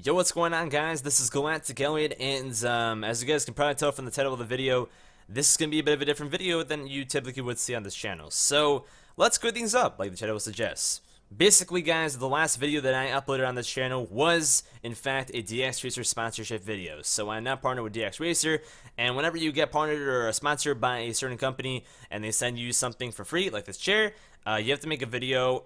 Yo, what's going on, guys? This is Galactic Elliot, and as you guys can probably tell from the title of the video, this is going to be a bit of a different video than you typically would see on this channel. So, let's clear things up, like the title suggests. Basically, guys, the last video that I uploaded on this channel was, in fact, a DXRacer sponsorship video. So, I'm now partnered with DXRacer, and whenever you get partnered or sponsored by a certain company, and they send you something for free, like this chair, you have to make a video,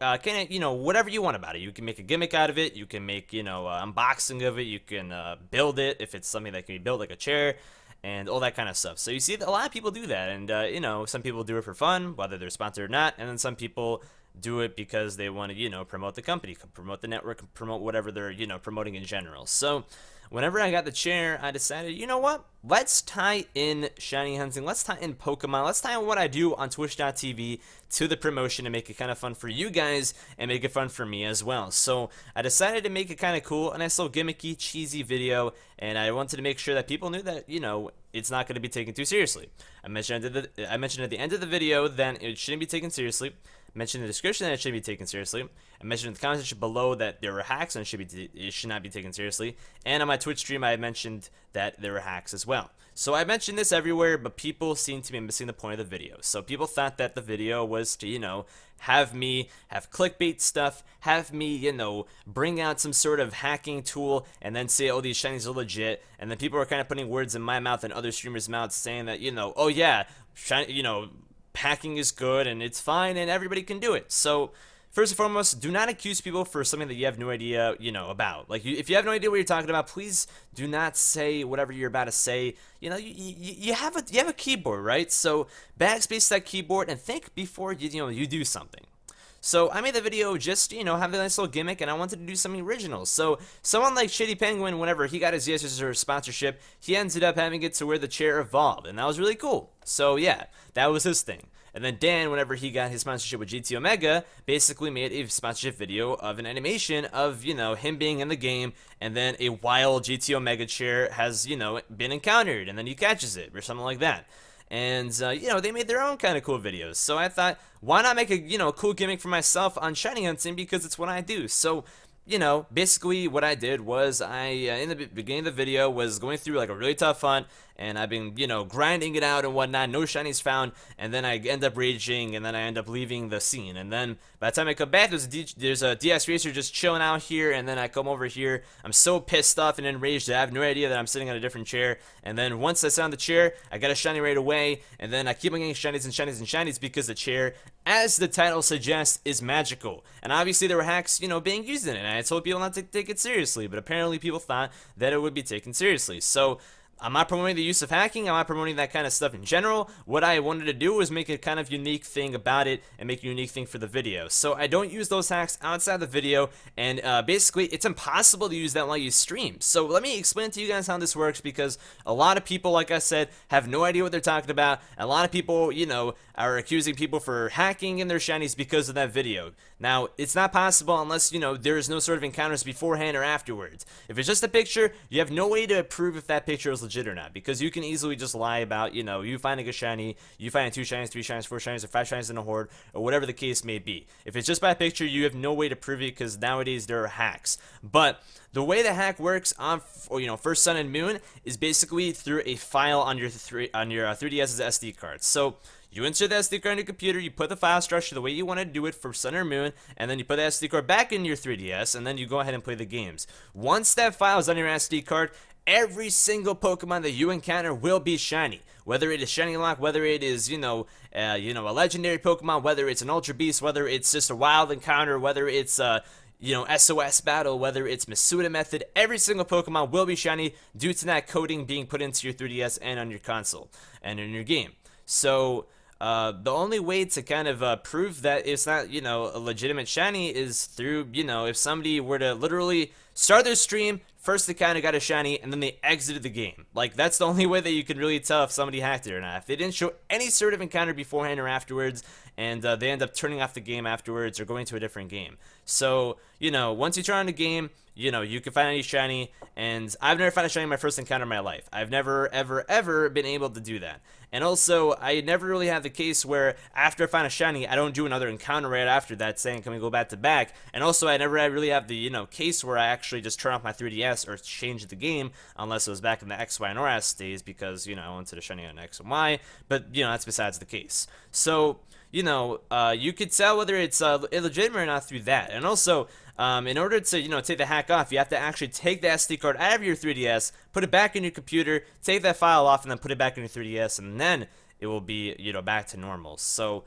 whatever you want about it. You can make a gimmick out of it. You can make, unboxing of it. You can build it if it's something that can be built, like a chair, and all that kind of stuff. So you see, a lot of people do that, and some people do it for fun, whether they're sponsored or not, and then some people do it because they want to, promote the company, promote the network, promote whatever they're, promoting in general. So whenever I got the chair, I decided, you know what? Let's tie in shiny hunting. Let's tie in Pokemon. Let's tie in what I do on Twitch.tv to the promotion and make it kind of fun for you guys and make it fun for me as well. So I decided to make it kind of cool, a nice little gimmicky, cheesy video, and I wanted to make sure that people knew that, it's not going to be taken too seriously. I mentioned at the end of the video that it shouldn't be taken seriously. I mentioned in the description that it should be taken seriously. I mentioned in the comment section below that there were hacks and it should not be taken seriously. And on my Twitch stream, I mentioned that there were hacks as well. So I mentioned this everywhere, but people seem to be missing the point of the video. So people thought that the video was to, have me have clickbait stuff, have me, bring out some sort of hacking tool, and then say, oh, these shinies are legit. And then people are kind of putting words in my mouth and other streamers' mouths saying that, oh yeah, hacking is good and it's fine and everybody can do it. So first and foremost, do not accuse people for something that you have no idea, about. Like, if you have no idea what you're talking about, please do not say whatever you're about to say. You have a keyboard, right? So backspace that keyboard and think before you do something. So I made the video just, have a nice little gimmick, and I wanted to do something original. So someone like Shitty Penguin, whenever he got his DXRacer sponsorship, he ended up having it to where the chair evolved, and that was really cool. So yeah, that was his thing. And then Dan, whenever he got his sponsorship with GT Omega, basically made a sponsorship video of an animation of, him being in the game, and then a wild GT Omega chair has, been encountered, and then he catches it, or something like that. And, they made their own kind of cool videos. So I thought, why not make a, cool gimmick for myself on shiny hunting, because it's what I do. So, basically what I did was in the beginning of the video, was going through like a really tough hunt, and I've been, grinding it out and whatnot, no shinies found, and then I end up raging, and then I end up leaving the scene, and then by the time I come back, there's a DXRacer just chilling out here, and then I come over here, I'm so pissed off and enraged that I have no idea that I'm sitting on a different chair, and then once I sit on the chair, I got a shiny right away, and then I keep on getting shinies and shinies and shinies because the chair, as the title suggests, is magical, and obviously there were hacks, being used in it, and I told people not to take it seriously, but apparently people thought that it would be taken seriously. So I'm not promoting the use of hacking, I'm not promoting that kind of stuff in general. What I wanted to do was make a kind of unique thing about it and make a unique thing for the video. So I don't use those hacks outside the video, and basically it's impossible to use that while you stream. So let me explain to you guys how this works, because a lot of people, like I said, have no idea what they're talking about. A lot of people, are accusing people for hacking in their shinies because of that video. Now, it's not possible unless, there is no sort of encounters beforehand or afterwards. If it's just a picture, you have no way to prove if that picture is legit or not, because you can easily just lie about, you finding a shiny, you finding 2 shinies, 3 shinies, 4 shinies, or 5 shinies in a horde, or whatever the case may be. If it's just by picture, you have no way to prove it, because nowadays there are hacks. But the way the hack works on, First Sun and Moon is basically through a file on your 3DS's SD card. So you insert the SD card in your computer, you put the file structure the way you want to do it for Sun or Moon, and then you put the SD card back in your 3DS, and then you go ahead and play the games. Once that file is on your SD card, every single Pokemon that you encounter will be shiny. Whether it is Shiny Lock, whether it is, a legendary Pokemon, whether it's an Ultra Beast, whether it's just a wild encounter, whether it's SOS battle, whether it's Masuda method, every single Pokemon will be shiny due to that coding being put into your 3DS and on your console and in your game. So the only way to kind of prove that it's not, a legitimate shiny is through, if somebody were to literally start their stream, first they kind of got a shiny, and then they exited the game. Like, that's the only way that you can really tell if somebody hacked it or not. If they didn't show any sort of encounter beforehand or afterwards, and they end up turning off the game afterwards or going to a different game. So, once you turn on the game, you know, you can find any shiny, and I've never found a shiny in my first encounter in my life. I've never, ever, ever been able to do that. And also, I never really have the case where after I find a shiny, I don't do another encounter right after that saying, can we go back to back? And also, I never really have the, you know, case where I actually just turn off my 3DS or change the game, unless it was back in the X, Y, and RS days, because, you know, I wanted a shiny on X and Y, but, you know, that's besides the case. So, you know, you could tell whether it's illegitimate or not through that. And also, in order to, you know, take the hack off, you have to actually take the SD card out of your 3DS, put it back in your computer, take that file off, and then put it back in your 3DS, and then it will be, you know, back to normal. So,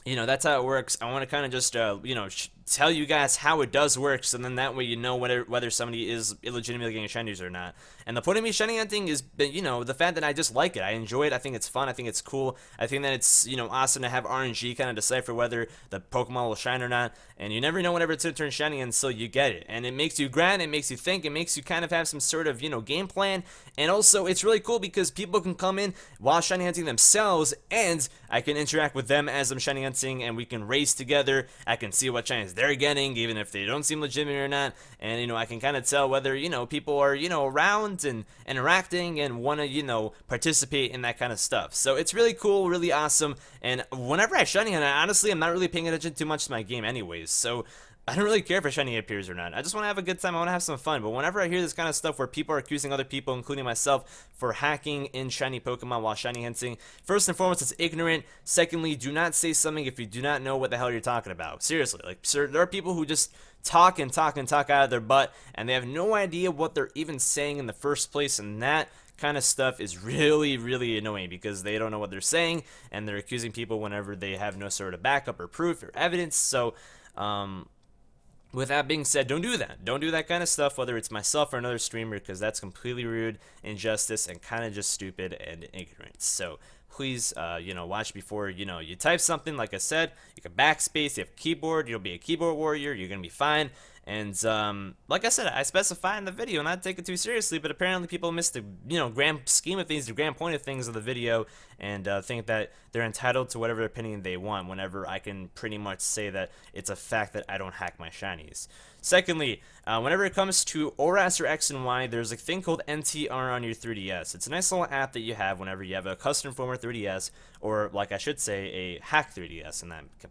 you know, that's how it works. I want to kind of just, you know, tell you guys how it does work, so then that way you know whether somebody is illegitimately getting shinies or not. And the point of me shiny hunting is, you know, the fact that I just like it. I enjoy it. I think it's fun. I think it's cool. I think that it's, you know, awesome to have RNG kind of decipher whether the Pokemon will shine or not. And you never know whenever it's going to turn shiny until you get it. And it makes you grind. It makes you think. It makes you kind of have some sort of, you know, game plan. And also, it's really cool because people can come in while shiny hunting themselves, and I can interact with them as I'm shiny hunting, and we can race together. I can see what shinies they're getting, even if they don't seem legitimate or not. And, you know, I can kind of tell whether, you know, people are, you know, around and interacting and want to, you know, participate in that kind of stuff. So it's really cool, really awesome. And whenever I shiny hunt, honestly, I'm not really paying attention too much to my game anyways. So I don't really care if a shiny appears or not. I just want to have a good time. I want to have some fun. But whenever I hear this kind of stuff where people are accusing other people, including myself, for hacking in shiny Pokemon while shiny hunting, first and foremost, it's ignorant. Secondly, do not say something if you do not know what the hell you're talking about. Seriously, like, sir, there are people who just talk and talk and talk out of their butt, and they have no idea what they're even saying in the first place, and that kind of stuff is really, really annoying because they don't know what they're saying, and they're accusing people whenever they have no sort of backup or proof or evidence. So, with that being said, don't do that. Don't do that kind of stuff, whether it's myself or another streamer, because that's completely rude, injustice, and kind of just stupid and ignorant. So please, you know, watch before, you know, you type something. Like I said, you can backspace, you have a keyboard, you'll be a keyboard warrior, you're going to be fine. And, like I said, I specify in the video, not take it too seriously, but apparently people miss the, you know, grand scheme of things, the grand point of things of the video, and think that they're entitled to whatever opinion they want whenever I can pretty much say that it's a fact that I don't hack my shinies. Secondly, whenever it comes to ORAS or X and Y, there's a thing called NTR on your 3DS. It's a nice little app that you have whenever you have a custom former 3DS, or like I should say, a hack 3DS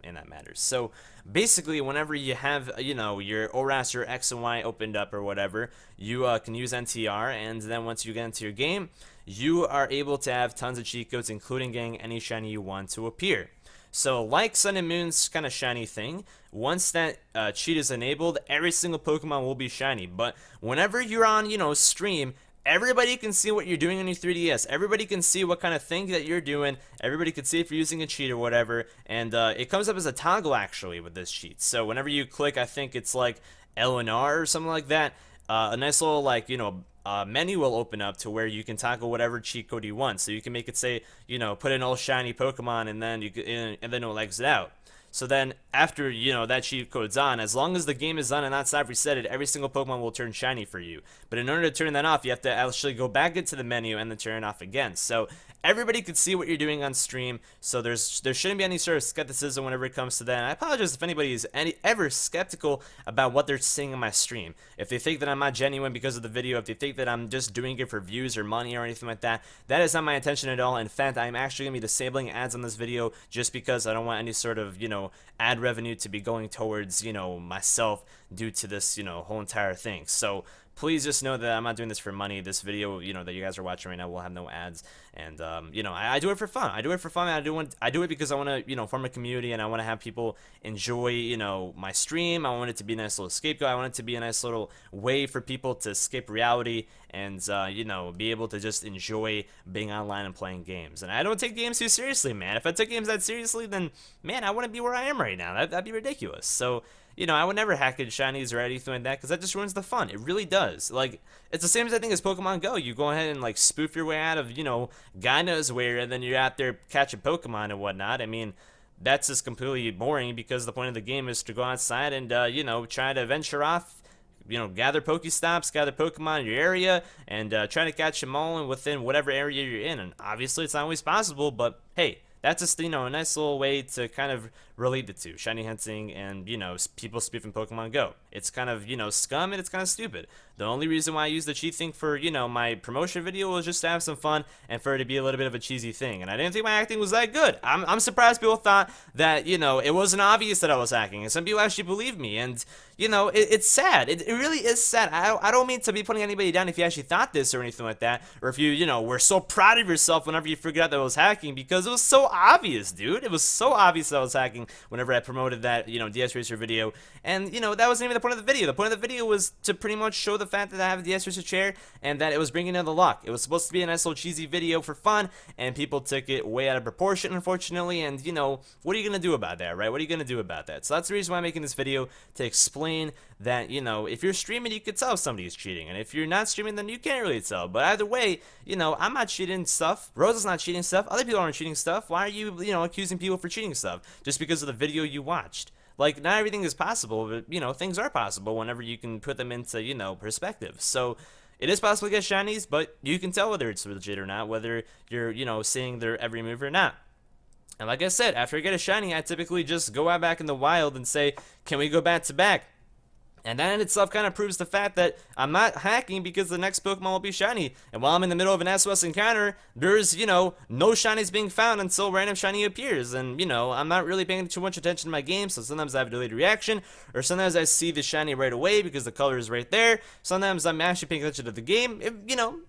in that matters. So basically, whenever you have, you know, your ORAS or X and Y opened up or whatever, you can use NTR, and then once you get into your game, you are able to have tons of cheat codes, including getting any shiny you want to appear. So like Sun and Moon's kind of shiny thing, once that cheat is enabled, every single Pokemon will be shiny. But whenever you're on, you know, stream, everybody can see what you're doing on your 3DS. Everybody can see what kind of thing that you're doing. Everybody can see if you're using a cheat or whatever. And it comes up as a toggle, actually, with this cheat. So whenever you click, I think it's like L and R or something like that, a nice little, like, you know, menu will open up to where you can toggle whatever cheat code you want. So you can make it say, you know, put in all shiny Pokemon, and then it will exit out. So then after, you know, that cheat code's on, as long as the game is on and not stop resetted, every single Pokemon will turn shiny for you. But in order to turn that off, you have to actually go back into the menu and then turn it off again. So everybody can see what you're doing on stream, so there shouldn't be any sort of skepticism whenever it comes to that. And I apologize if anybody is ever skeptical about what they're seeing on my stream. If they think that I'm not genuine because of the video, if they think that I'm just doing it for views or money or anything like that, that is not my intention at all. In fact, I'm actually going to be disabling ads on this video just because I don't want any sort of, you know, ad revenue to be going towards, you know, myself due to this, you know, whole entire thing. So please just know that I'm not doing this for money. This video, you know, that you guys are watching right now will have no ads. And, you know, I do it for fun. I do it for fun. And I do it because I want to, you know, form a community, and I want to have people enjoy, you know, my stream. I want it to be a nice little scapegoat. I want it to be a nice little way for people to escape reality and, you know, be able to just enjoy being online and playing games. And I don't take games too seriously, man. If I took games that seriously, then, man, I wouldn't be where I am right now. That'd be ridiculous. So, you know, I would never hack in shinies or anything like that, because that just ruins the fun. It really does. Like, it's the same as I think as Pokemon Go. You go ahead and, like, spoof your way out of, you know, God knows where, and then you're out there catching Pokemon and whatnot. I mean, that's just completely boring, because the point of the game is to go outside and, you know, try to venture off, you know, gather Pokestops, gather Pokemon in your area, and try to catch them all within whatever area you're in. And obviously, it's not always possible, but hey, that's just, you know, a nice little way to kind of relate the two, shiny hunting and, people spoofing Pokemon Go. It's kind of, scum, and it's kind of stupid. The only reason why I used the cheat thing for, my promotion video was just to have some fun and for it to be a little bit of a cheesy thing. And I didn't think my acting was that good. I'm surprised people thought that, it wasn't obvious that I was hacking. And some people actually believed me. And, it's sad. It really is sad. I don't mean to be putting anybody down if you actually thought this or anything like that. Or if you, were so proud of yourself whenever you figured out that I was hacking, because it was so obvious, dude. It was so obvious that I was hacking whenever I promoted that, DXRacer video. And, that wasn't even the point of the video. The point of the video was to pretty much show the fact that I have a DXRacer chair and that it was bringing in the luck. It was supposed to be a nice little cheesy video for fun, and people took it way out of proportion, unfortunately. And, what are you going to do about that, right? What are you going to do about that? So that's the reason why I'm making this video, to explain that, if you're streaming, you could tell if somebody is cheating. And if you're not streaming, then you can't really tell. But either way, I'm not cheating stuff. Rosa's not cheating stuff. Other people aren't cheating stuff. Why are you, accusing people for cheating stuff just because of the video you watched? Like, not everything is possible, but, things are possible whenever you can put them into, perspective. So, it is possible to get shinies, but you can tell whether it's legit or not, whether you're, seeing their every move or not. And like I said, after I get a shiny, I typically just go out back in the wild and say, can we go back to back? And that in itself kind of proves the fact that I'm not hacking, because the next Pokemon will be shiny. And while I'm in the middle of an SOS encounter, there's, no shinies being found until random shiny appears. And, I'm not really paying too much attention to my game, so sometimes I have a delayed reaction, or sometimes I see the shiny right away because the color is right there. Sometimes I'm actually paying attention to the game.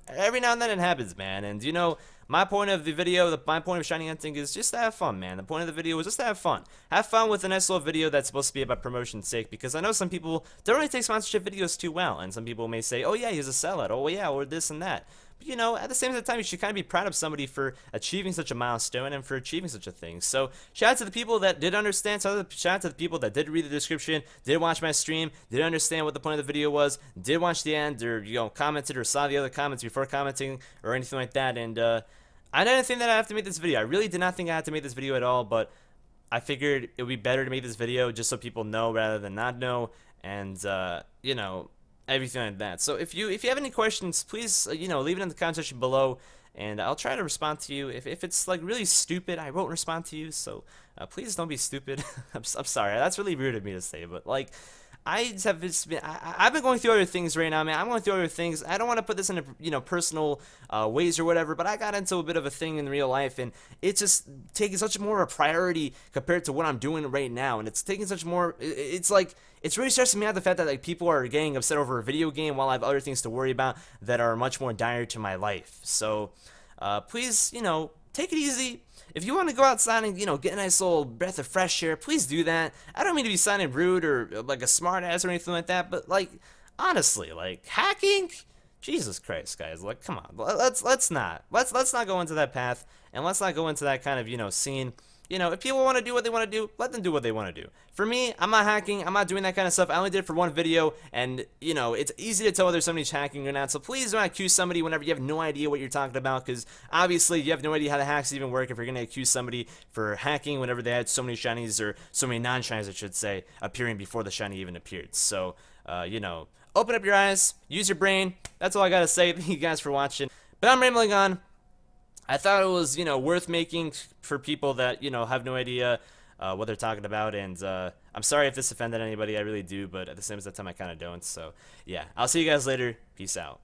Every now and then it happens, man. And, my point of the video, my point of shiny hunting is just to have fun, man. The point of the video was just to have fun. Have fun with a nice little video that's supposed to be about promotion's sake, because I know some people don't really take sponsorship videos too well, and some people may say, oh yeah, he's a sellout, oh yeah, or this and that. But, at the same time, you should kind of be proud of somebody for achieving such a milestone and for achieving such a thing. So, shout out to the people that did understand, shout out to the people that did read the description, did watch my stream, did understand what the point of the video was, did watch the end, or, commented or saw the other comments before commenting, or anything like that, and, I didn't think that I have to make this video. I really did not think I had to make this video at all, but I figured it would be better to make this video just so people know rather than not know, and, everything like that. So if you have any questions, please, leave it in the comment section below, and I'll try to respond to you. If it's, like, really stupid, I won't respond to you, so please don't be stupid. I'm sorry. That's really rude of me to say, but, like, I've been going through other things right now, man. I'm going through other things. I don't want to put this into, personal ways or whatever, but I got into a bit of a thing in real life, and it's just taking such more of a priority compared to what I'm doing right now, and it's taking such more, it's like, it's really stressing me out, the fact that, like, people are getting upset over a video game while I have other things to worry about that are much more dire to my life. So, please, take it easy. If you want to go outside and, get a nice little breath of fresh air, please do that. I don't mean to be sounding rude or, like, a smart ass or anything like that, but, like, honestly, like, hacking? Jesus Christ, guys, like, come on. Let's not go into that path, and let's not go into that kind of, scene. If people want to do what they want to do, let them do what they want to do. For me, I'm not hacking. I'm not doing that kind of stuff. I only did it for one video, and, it's easy to tell whether somebody's hacking or not. So please don't accuse somebody whenever you have no idea what you're talking about, because obviously you have no idea how the hacks even work if you're going to accuse somebody for hacking whenever they had so many shinies, or so many non-shinies, I should say, appearing before the shiny even appeared. So, open up your eyes, use your brain. That's all I got to say. Thank you guys for watching. But I'm rambling on. I thought it was, worth making for people that, have no idea what they're talking about, and I'm sorry if this offended anybody, I really do, but at the same time I kind of don't, so yeah. I'll see you guys later. Peace out.